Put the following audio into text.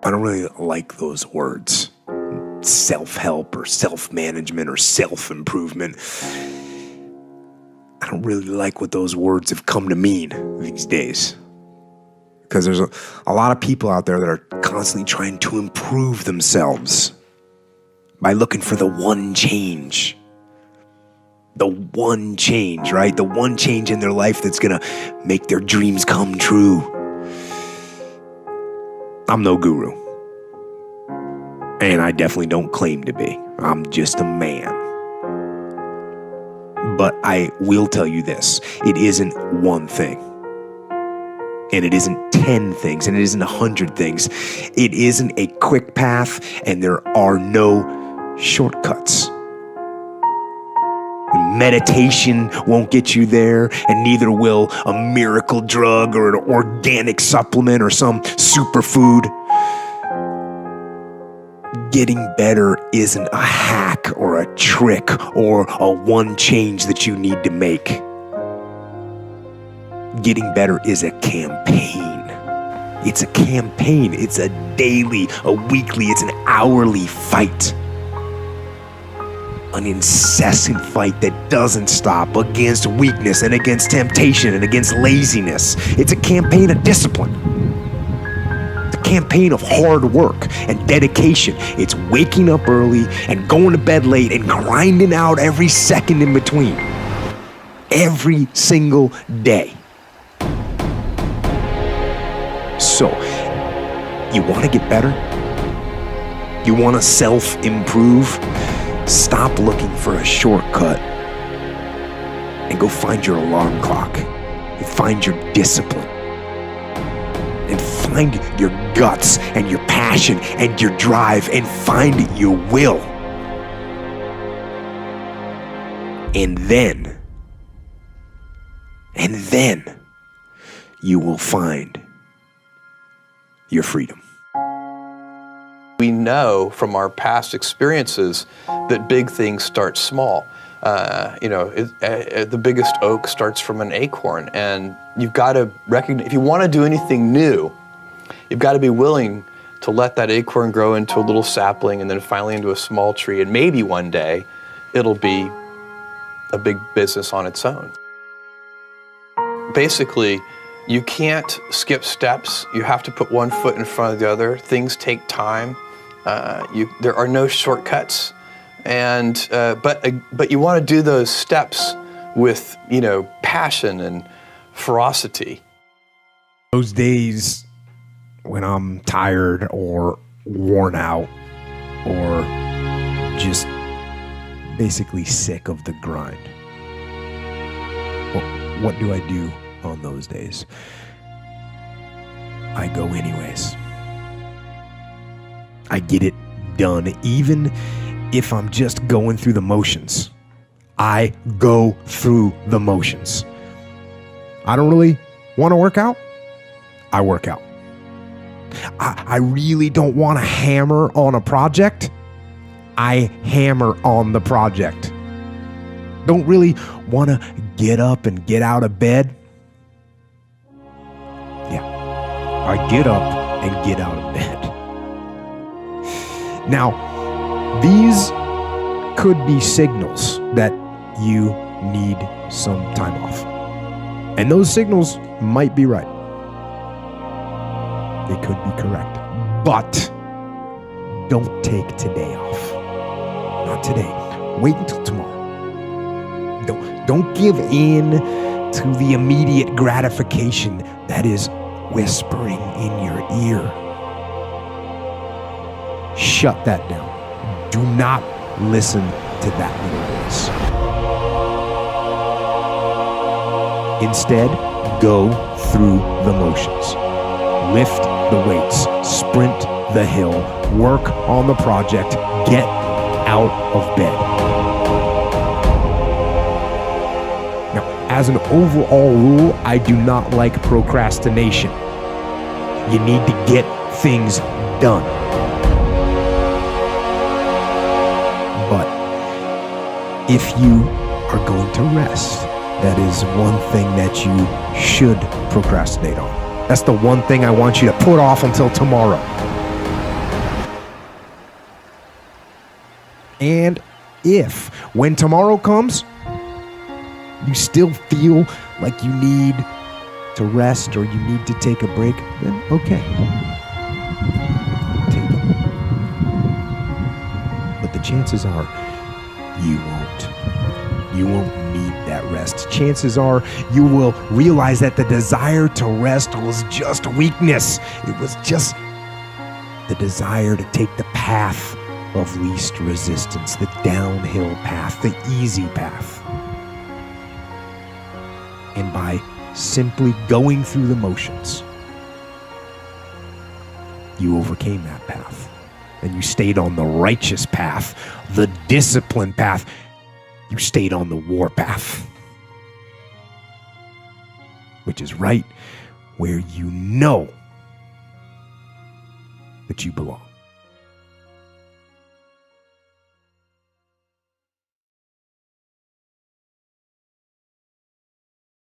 I don't really like those words. Self-help or self-management or self-improvement. I don't really like what those words have come to mean these days. Because there's a lot of people out there that are constantly trying to improve themselves by looking for the one change. The one change, right? The one change in their life that's gonna make their dreams come true. I'm no guru. And I definitely don't claim to be. I'm just a man. But I will tell you this. It isn't one thing. And it isn't 10 things, and it isn't 100 things. It isn't a quick path, and there are no shortcuts. Meditation won't get you there, and neither will a miracle drug or an organic supplement or some superfood. Getting better isn't a hack or a trick or a one change that you need to make. Getting better is a campaign. It's a campaign. It's a daily, a weekly, it's an hourly fight. An incessant fight that doesn't stop against weakness and against temptation and against laziness. It's a campaign of discipline. It's a campaign of hard work and dedication. It's waking up early and going to bed late and grinding out every second in between. Every single day. So, you want to get better? You want to self-improve? Stop looking for a shortcut and go find your alarm clock and find your discipline and find your guts and your passion and your drive and find your will. And then you will find your freedom. We know from our past experiences that big things start small. The biggest oak starts from an acorn, and you've got to recognize, if you want to do anything new, you've got to be willing to let that acorn grow into a little sapling and then finally into a small tree, and maybe one day it'll be a big business on its own. Basically, you can't skip steps. You have to put one foot in front of the other. Things take time. There are no shortcuts, but you want to do those steps with passion and ferocity. Those days when I'm tired or worn out or just basically sick of the grind. Well, what do I do on those days? I go anyways. I get it done, even if I'm just going through the motions. I go through the motions. I don't really want to work out. I work out. I really don't want to hammer on a project. I hammer on the project. Don't really want to get up and get out of bed. Yeah, I get up and get out of bed. Now, these could be signals that you need some time off. And those signals might be right. They could be correct. But don't take today off. Not today. Wait until tomorrow. Don't give in to the immediate gratification that is whispering in your ear. Shut that down. Do not listen to that little voice. Instead, go through the motions. Lift the weights, sprint the hill, work on the project, get out of bed. Now, as an overall rule, I do not like procrastination. You need to get things done. But if you are going to rest, that is one thing that you should procrastinate on. That's the one thing I want you to put off until tomorrow. And if, when tomorrow comes, you still feel like you need to rest or you need to take a break, then okay. Take it. But the chances are you won't. You won't need that rest. Chances are you will realize that the desire to rest was just weakness. It was just the desire to take the path of least resistance, the downhill path, the easy path. And by simply going through the motions, you overcame that path. And you stayed on the righteous path, the disciplined path. You stayed on the war path, which is right where you know that you belong.